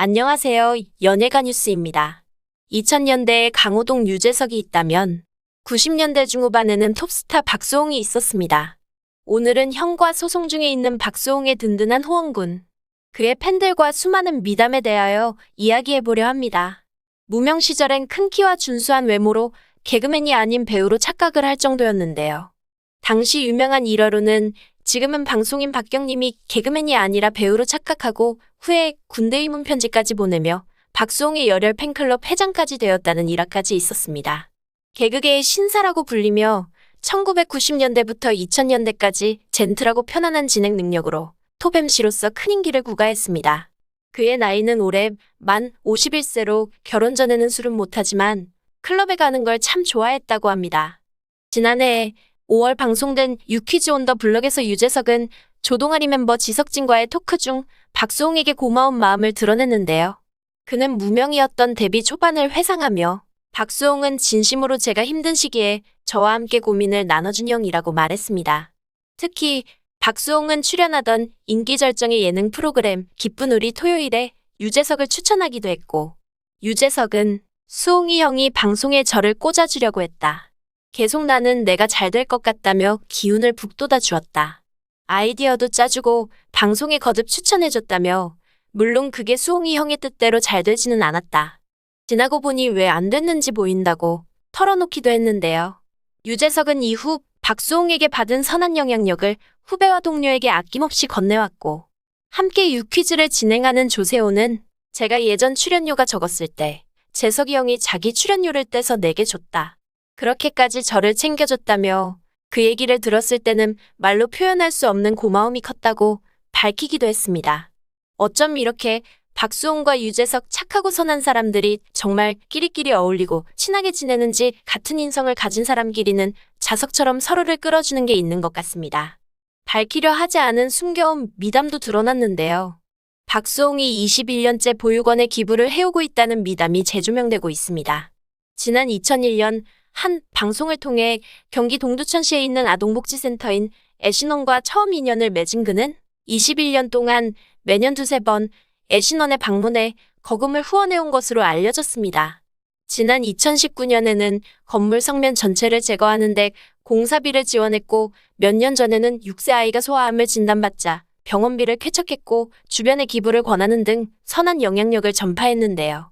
안녕하세요. 연예가 뉴스입니다. 2000년대에 강호동 유재석이 있다면 90년대 중후반에는 톱스타 박수홍이 있었습니다. 오늘은 형과 소송 중에 있는 박수홍의 든든한 후원군, 그의 팬들과 수많은 미담에 대하여 이야기해보려 합니다. 무명 시절엔 큰 키와 준수한 외모로 개그맨이 아닌 배우로 착각을 할 정도였는데요. 당시 유명한 일화로는 지금은 방송인 박경림이 개그맨이 아니라 배우로 착각하고 후에 군대 입문 편지까지 보내며 박수홍의 열혈 팬클럽 회장까지 되었다는 일화까지 있었습니다. 개그계의 신사라고 불리며 1990년대부터 2000년대까지 젠틀하고 편안한 진행 능력으로 톱 MC로서 큰 인기를 구가했습니다. 그의 나이는 올해 만 51세로 결혼 전에는 술은 못하지만 클럽에 가는 걸 참 좋아했다고 합니다. 지난해 5월 방송된 유퀴즈 온 더 블럭에서 유재석은 조동아리 멤버 지석진과의 토크 중 박수홍에게 고마운 마음을 드러냈는데요. 그는 무명이었던 데뷔 초반을 회상하며 박수홍은 진심으로 제가 힘든 시기에 저와 함께 고민을 나눠준 형이라고 말했습니다. 특히 박수홍은 출연하던 인기 절정의 예능 프로그램 기쁜 우리 토요일에 유재석을 추천하기도 했고, 유재석은 수홍이 형이 방송에 저를 꽂아주려고 했다. 계속 나는 내가 잘 될 것 같다며 기운을 북돋아 주었다. 아이디어도 짜주고 방송에 거듭 추천해줬다며, 물론 그게 수홍이 형의 뜻대로 잘 되지는 않았다. 지나고 보니 왜 안 됐는지 보인다고 털어놓기도 했는데요. 유재석은 이후 박수홍에게 받은 선한 영향력을 후배와 동료에게 아낌없이 건네왔고, 함께 유퀴즈를 진행하는 조세호는 제가 예전 출연료가 적었을 때 재석이 형이 자기 출연료를 떼서 내게 줬다. 그렇게까지 저를 챙겨줬다며 그 얘기를 들었을 때는 말로 표현할 수 없는 고마움이 컸다고 밝히기도 했습니다. 어쩜 이렇게 박수홍과 유재석 착하고 선한 사람들이 정말 끼리끼리 어울리고 친하게 지내는지, 같은 인성을 가진 사람끼리는 자석처럼 서로를 끌어주는 게 있는 것 같습니다. 밝히려 하지 않은 숨겨온 미담도 드러났는데요. 박수홍이 21년째 보육원에 기부를 해오고 있다는 미담이 재조명되고 있습니다. 지난 2001년 한 방송을 통해 경기 동두천시에 있는 아동복지센터인 애신원과 처음 인연을 맺은 그는 21년 동안 매년 두세 번 애신원에 방문해 거금을 후원해온 것으로 알려졌습니다. 지난 2019년에는 건물 성면 전체를 제거하는 데 공사비를 지원했고, 몇 년 전에는 6세 아이가 소아암을 진단받자 병원비를 쾌척했고, 주변에 기부를 권하는 등 선한 영향력을 전파했는데요.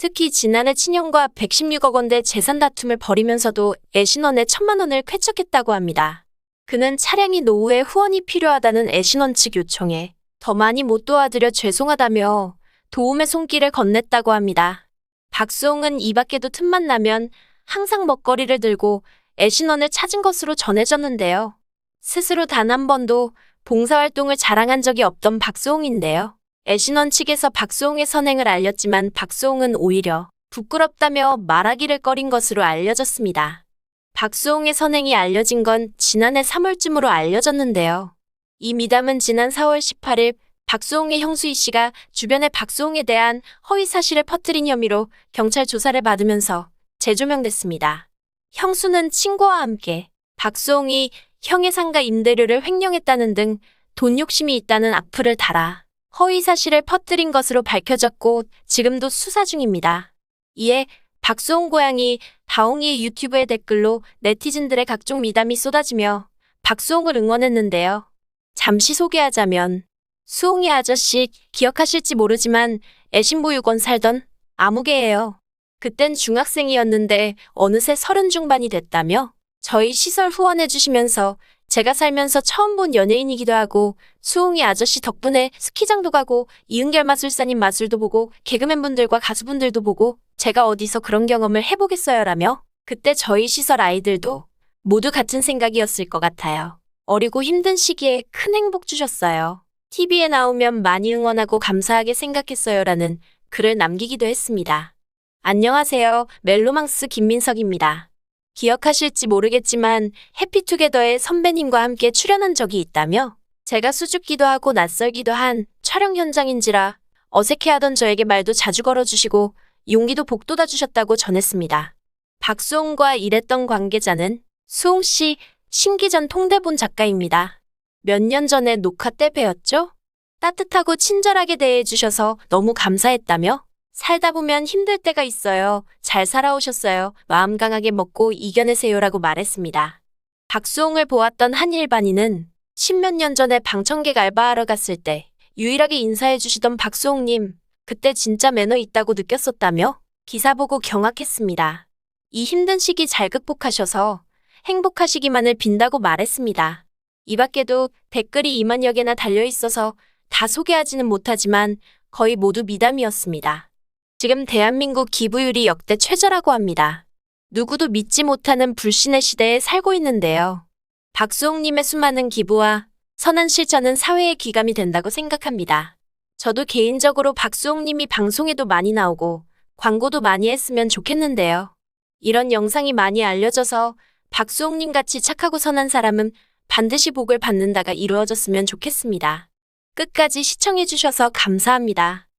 특히 지난해 친형과 116억 원대 재산 다툼을 벌이면서도 애신원에 1,000만 원을 쾌척했다고 합니다. 그는 차량이 노후에 후원이 필요하다는 애신원 측 요청에 더 많이 못 도와드려 죄송하다며 도움의 손길을 건넸다고 합니다. 박수홍은 이 밖에도 틈만 나면 항상 먹거리를 들고 애신원을 찾은 것으로 전해졌는데요. 스스로 단 한 번도 봉사활동을 자랑한 적이 없던 박수홍인데요. 애신원 측에서 박수홍의 선행을 알렸지만 박수홍은 오히려 부끄럽다며 말하기를 꺼린 것으로 알려졌습니다. 박수홍의 선행이 알려진 건 지난해 3월쯤으로 알려졌는데요. 이 미담은 지난 4월 18일 박수홍의 형수 이 씨가 주변에 박수홍에 대한 허위 사실을 퍼뜨린 혐의로 경찰 조사를 받으면서 재조명됐습니다. 형수는 친구와 함께 박수홍이 형의 상가 임대료를 횡령했다는 등 돈 욕심이 있다는 악플을 달아 허위 사실을 퍼뜨린 것으로 밝혀졌고, 지금도 수사 중입니다. 이에 박수홍 고양이 다홍이의 유튜브의 댓글로 네티즌들의 각종 미담이 쏟아지며 박수홍을 응원했는데요. 잠시 소개하자면, 수홍이 아저씨 기억하실지 모르지만 애신보육원 살던 아무개예요. 그땐 중학생이었는데 어느새 30 중반이 됐다며 저희 시설 후원해주시면서 제가 살면서 처음 본 연예인이기도 하고, 수홍이 아저씨 덕분에 스키장도 가고 이은결 마술사님 마술도 보고 개그맨분들과 가수분들도 보고 제가 어디서 그런 경험을 해보겠어요라며, 그때 저희 시설 아이들도 모두 같은 생각이었을 것 같아요. 어리고 힘든 시기에 큰 행복 주셨어요. TV에 나오면 많이 응원하고 감사하게 생각했어요라는 글을 남기기도 했습니다. 안녕하세요. 멜로망스 김민석입니다. 기억하실지 모르겠지만 해피투게더의 선배님과 함께 출연한 적이 있다며, 제가 수줍기도 하고 낯설기도 한 촬영 현장인지라 어색해하던 저에게 말도 자주 걸어주시고 용기도 북돋아 주셨다고 전했습니다. 박수홍과 일했던 관계자는 수홍 씨 신기전 통대본 작가입니다. 몇 년 전에 녹화 때 뵈었죠? 따뜻하고 친절하게 대해주셔서 너무 감사했다며 살다 보면 힘들 때가 있어요. 잘 살아오셨어요. 마음 강하게 먹고 이겨내세요라고 말했습니다. 박수홍을 보았던 한 일반인은 십몇 년 전에 방청객 알바하러 갔을 때 유일하게 인사해 주시던 박수홍님, 그때 진짜 매너 있다고 느꼈었다며 기사 보고 경악했습니다. 이 힘든 시기 잘 극복하셔서 행복하시기만을 빈다고 말했습니다. 이 밖에도 댓글이 2만여 개나 달려 있어서 다 소개하지는 못하지만 거의 모두 미담이었습니다. 지금 대한민국 기부율이 역대 최저라고 합니다. 누구도 믿지 못하는 불신의 시대에 살고 있는데요. 박수홍님의 수많은 기부와 선한 실천은 사회의 귀감이 된다고 생각합니다. 저도 개인적으로 박수홍님이 방송에도 많이 나오고 광고도 많이 했으면 좋겠는데요. 이런 영상이 많이 알려져서 박수홍님 같이 착하고 선한 사람은 반드시 복을 받는다가 이루어졌으면 좋겠습니다. 끝까지 시청해주셔서 감사합니다.